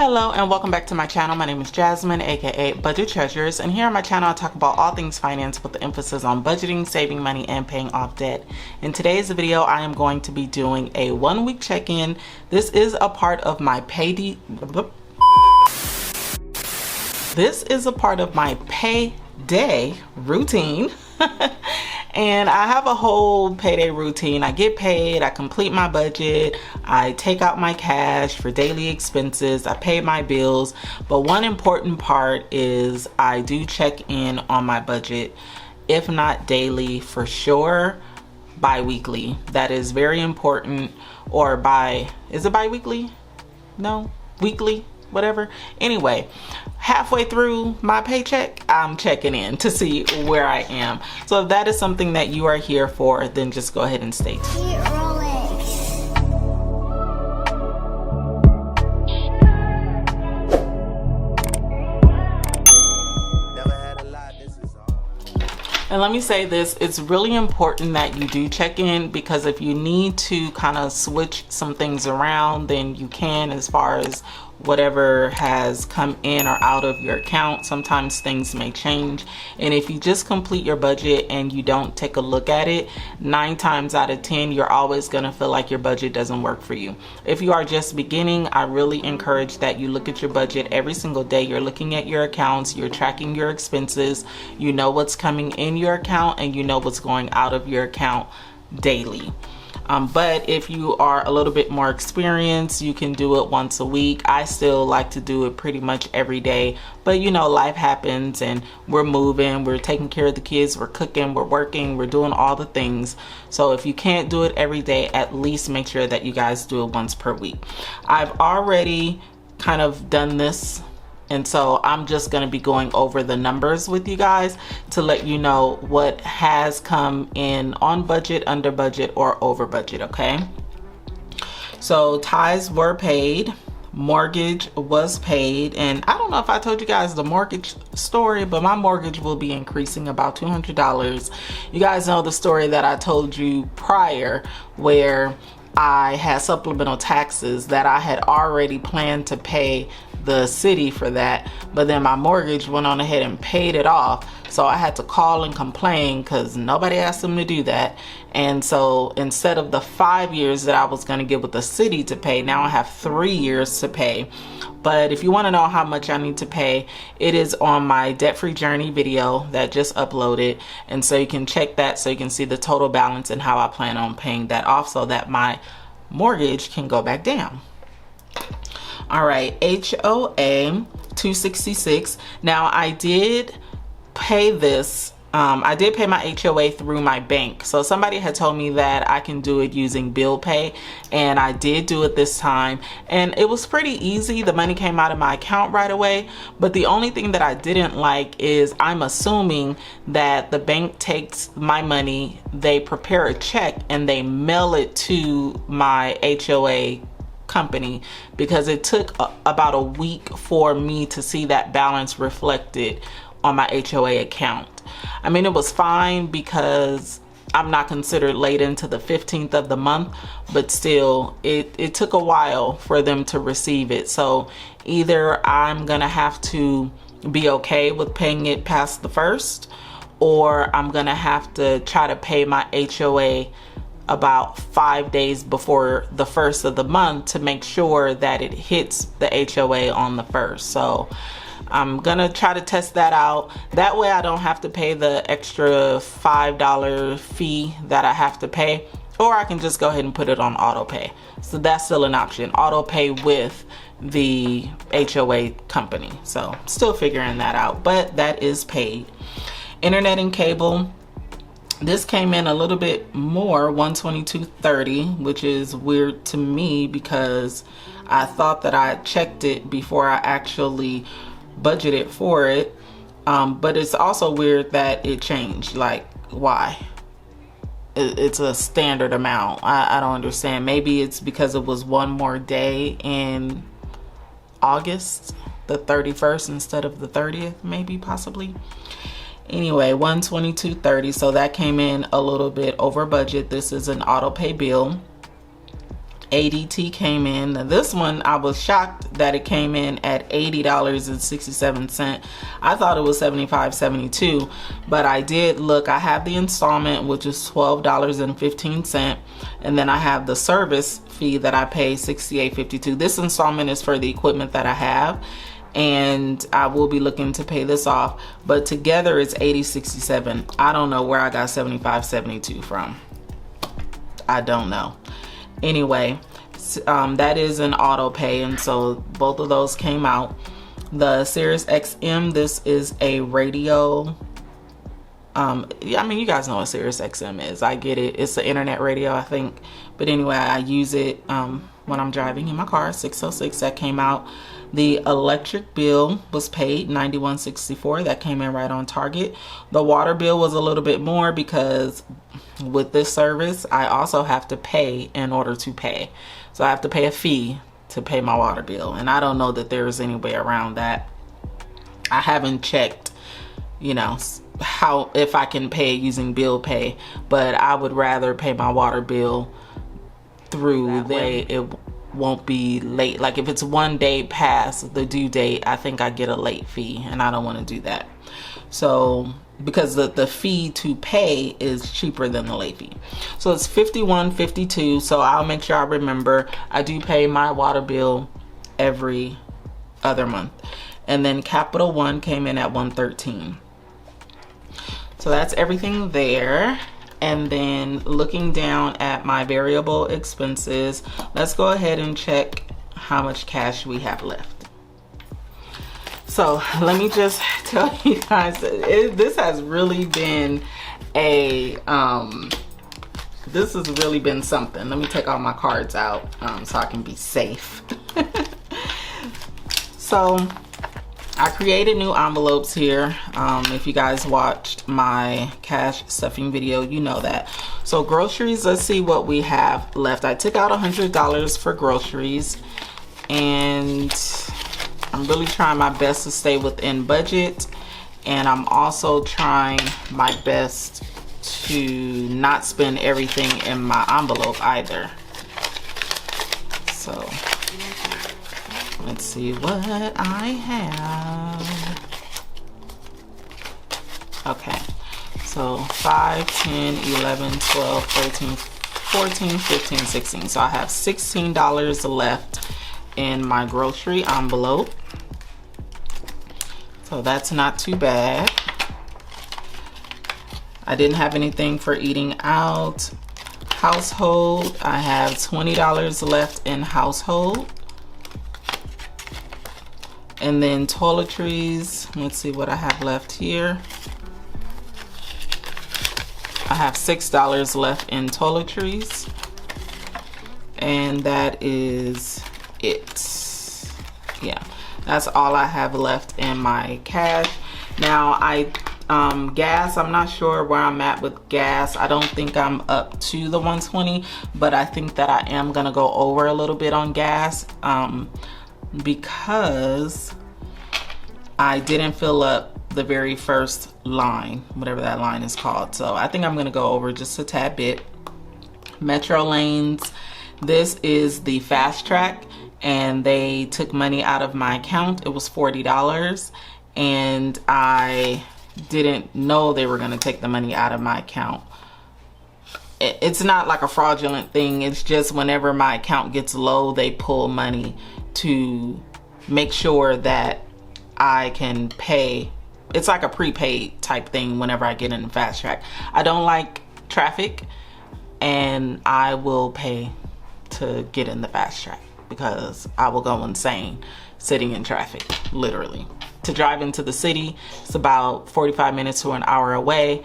Hello and welcome back to my channel. My name is Jasmine, aka Budget Treasures, and here on my channel I talk about all things finance with the emphasis on budgeting, saving money, and paying off debt. In today's video, I am going to be doing a 1-week check-in. This is a part of my payday routine. And I have a whole payday routine. I get paid, I complete my budget, I take out my cash for daily expenses, I pay my bills. But one important part is I do check in on my budget, if not daily, for sure bi-weekly. That is very important. Or is it bi-weekly? No, weekly, whatever. Anyway, halfway through my paycheck, I'm checking in to see where I am. So if that is something that you are here for, then just go ahead and stay tuned. And let me say this, it's really important that you do check in, because if you need to kind of switch some things around, then you can, as far as whatever has come in or out of your account. Sometimes things may change, and if you just complete your budget and you don't take a look at it, 9 times out of 10 you're always going to feel like your budget doesn't work for you. If you are just beginning, I really encourage that you look at your budget every single day. You're looking at your accounts, you're tracking your expenses, you know what's coming in your account, and you know what's going out of your account daily. But if you are a little bit more experienced, you can do it once a week. I still like to do it pretty much every day, but you know, life happens and we're moving, we're taking care of the kids, we're cooking, we're working, we're doing all the things. So if you can't do it every day, at least make sure that you guys do it once per week. I've already kind of done this, and so I'm just going to be going over the numbers with you guys to let you know what has come in on budget, under budget, or over budget, okay? So tithes were paid, mortgage was paid, and I don't know if I told you guys the mortgage story, but my mortgage will be increasing about $200. You guys know the story that I told you prior, where I had supplemental taxes that I had already planned to pay the city for that, but then my mortgage went on ahead and paid it off, so I had to call and complain because nobody asked them to do that. And so instead of the 5 years that I was going to give with the city to pay, now I have 3 years to pay. But if you want to know how much I need to pay, it is on my debt-free journey video that just uploaded, and so you can check that so you can see the total balance and how I plan on paying that off so that my mortgage can go back down. All right, HOA $266. Now I did pay this. I did pay my HOA through my bank. So somebody had told me that I can do it using bill pay, and I did do it this time, and it was pretty easy. The money came out of my account right away. But the only thing that I didn't like is I'm assuming that the bank takes my money, they prepare a check, and they mail it to my HOA company, because it took about a week for me to see that balance reflected on my HOA account. I mean, it was fine because I'm not considered late into the 15th of the month, but still it took a while for them to receive it. So either I'm gonna have to be okay with paying it past the 1st, or I'm gonna have to try to pay my HOA about 5 days before the 1st of the month to make sure that it hits the HOA on the 1st. So I'm gonna try to test that out. That way I don't have to pay the extra $5 fee that I have to pay, or I can just go ahead and put it on auto pay. So that's still an option, auto pay with the HOA company. So still figuring that out, but that is paid. Internet and cable, this came in a little bit more, $122.30, which is weird to me because I thought that I checked it before I actually budgeted for it. But it's also weird that it changed. Like, why? It's a standard amount. I don't understand. Maybe it's because it was one more day in August, the 31st instead of the 30th, maybe, possibly. Anyway, $122.30, so that came in a little bit over budget. This is an auto pay bill. ADT came in. Now this one, I was shocked that it came in at $80.67. I thought it was $75.72, but I did look. I have the installment, which is $12.15, and then I have the service fee that I pay $68.52. This installment is for the equipment that I have, and I will be looking to pay this off, but together it's $80.67. I don't know where I got $75.72 from. I don't know. Anyway, that is an auto pay, and so both of those came out. The Sirius XM, this is a radio. I mean, you guys know what Sirius XM is. I get it. It's an internet radio, I think. But anyway, I use it when I'm driving in my car. 606, that came out. The electric bill was paid $91.64. That came in right on target. The water bill was a little bit more because with this service, I also have to pay in order to pay. So I have to pay a fee to pay my water bill, and I don't know that there is any way around that. I haven't checked, you know, how, if I can pay using bill pay, but I would rather pay my water bill through that way. It won't be late. Like if it's one day past the due date, I think I get a late fee, and I don't want to do that. So because the fee to pay is cheaper than the late fee, so it's $51.52. So I'll make sure I remember I do pay my water bill every other month. And then Capital One came in at $113. So that's everything there. And then looking down at my variable expenses, let's go ahead and check how much cash we have left. So let me just tell you guys, this has really been a, this has really been something. Let me take all my cards out so I can be safe. So I created new envelopes here. If you guys watched my cash stuffing video, you know that. So groceries, let's see what we have left. I took out $100 for groceries, and I'm really trying my best to stay within budget, and I'm also trying my best to not spend everything in my envelope either. So let's see what I have. Okay, so 5, 10, 11, 12, 13, 14, 15, 16. So I have $16 left in my grocery envelope. So that's not too bad. I didn't have anything for eating out. Household, I have $20 left in household. And then toiletries, let's see what I have left here. I have $6 left in toiletries. And that is it. Yeah, that's all I have left in my cash. Now gas, I'm not sure where I'm at with gas. I don't think I'm up to the 120, but I think that I am gonna go over a little bit on gas because I didn't fill up the very first line, whatever that line is called. So I think I'm gonna go over just a tad bit. Metro lanes, this is the fast track, and they took money out of my account. It was $40, and I didn't know they were going to take the money out of my account. It's not like a fraudulent thing. It's just whenever my account gets low, they pull money to make sure that I can pay. It's like a prepaid type thing whenever I get in the fast track. I don't like traffic, and I will pay to get in the fast track because I will go insane sitting in traffic, literally. To drive into the city, it's about 45 minutes to an hour away.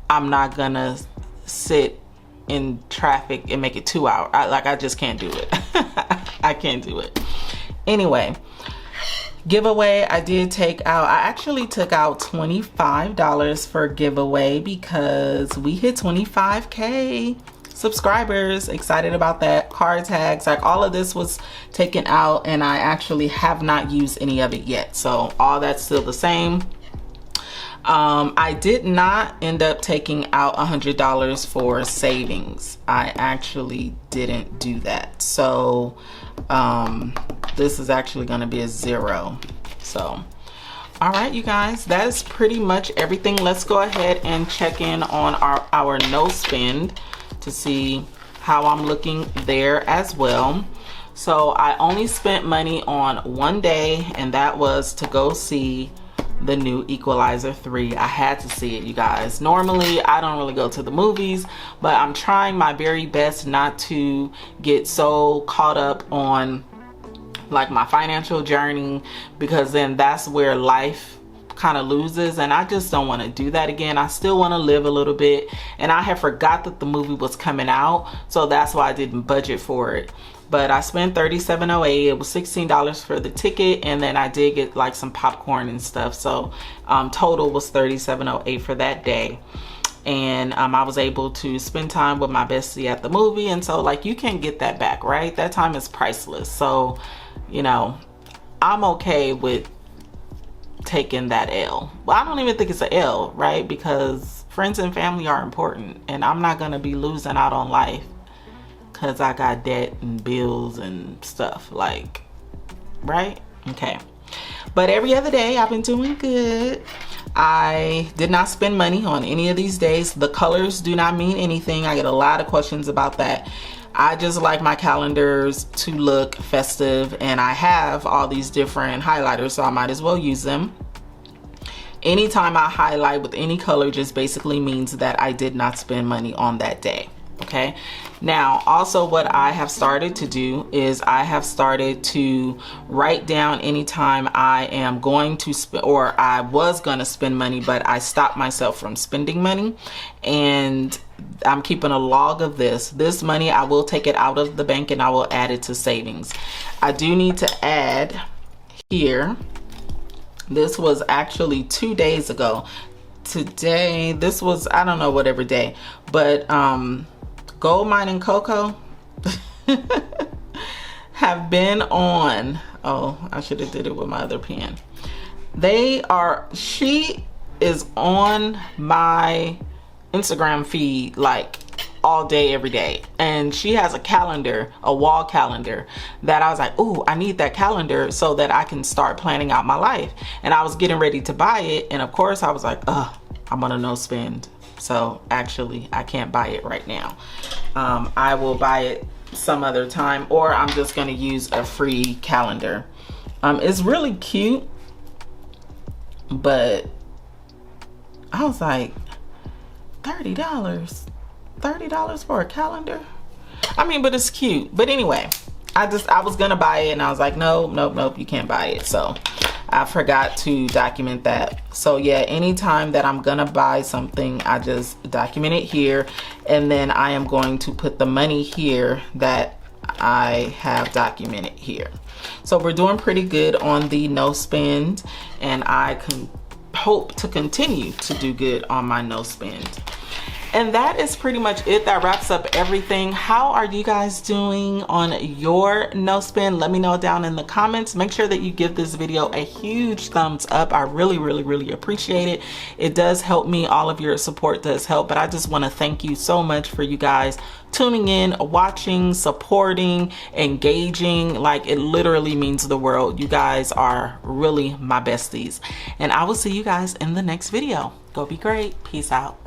I'm not gonna sit in traffic and make it 2 hours. I just can't do it. I can't do it. Anyway, giveaway, I did take out, I actually took out $25 for giveaway because we hit 25K subscribers. Excited about that. Card tags, like all of this was taken out, and I actually have not used any of it yet, so all that's still the same. I did not end up taking out $100 for savings. I actually didn't do that. So this is actually going to be a 0. So all right, you guys, that is pretty much everything. Let's go ahead and check in on our no spend to see how I'm looking there as well. So I only spent money on one day, and that was to go see the new Equalizer 3. I had to see it, you guys. Normally I don't really go to the movies, but I'm trying my very best not to get so caught up on like my financial journey, because then that's where life kind of loses, and I just don't want to do that again. I still want to live a little bit, and I had forgot that the movie was coming out, so that's why I didn't budget for it. But I spent $37.08. It was $16 for the ticket, and then I did get like some popcorn and stuff. So total was $37.08 for that day. And I was able to spend time with my bestie at the movie, and so like you can't get that back, right? That time is priceless. So, you know, I'm okay with taking that L. Well, I don't even think it's an L, right? Because friends and family are important, and I'm not gonna be losing out on life because I got debt and bills and stuff, like, right? Okay. But every other day I've been doing good. I did not spend money on any of these days. The colors do not mean anything. I get a lot of questions about that. I just like my calendars to look festive, and I have all these different highlighters, so I might as well use them. Anytime I highlight with any color just basically means that I did not spend money on that day. Okay, now also what I have started to do is I have started to write down anytime I am going to spend, or I was going to spend money, but I stopped myself from spending money, and I'm keeping a log of this money. I will take it out of the bank and I will add it to savings. I do need to add here, this was actually 2 days ago. Today, this was, I don't know, whatever day, but Gold Mining Coco have been on, oh, I should have did it with my other pen. She is on my Instagram feed like all day, every day. And she has a calendar, a wall calendar, that I was like, oh, I need that calendar so that I can start planning out my life. And I was getting ready to buy it. And of course I was like, I'm gonna no spend. So actually I can't buy it right now. I will buy it some other time, or I'm just gonna use a free calendar. It's really cute, but I was like, $30 for a calendar? I mean, but it's cute. But anyway, I was gonna buy it, and I was like, nope, you can't buy it. So I forgot to document that. So yeah, anytime that I'm gonna buy something, I just document it here, and then I am going to put the money here that I have documented here. So we're doing pretty good on the no spend, and I can hope to continue to do good on my no spend. And that is pretty much it. That wraps up everything. How are you guys doing on your no spend? Let me know down in the comments. Make sure that you give this video a huge thumbs up. I really appreciate it. It does help me. All of your support does help. But I just want to thank you so much for you guys tuning in, watching, supporting, engaging. Like, it literally means the world. You guys are really my besties. And I will see you guys in the next video. Go be great. Peace out.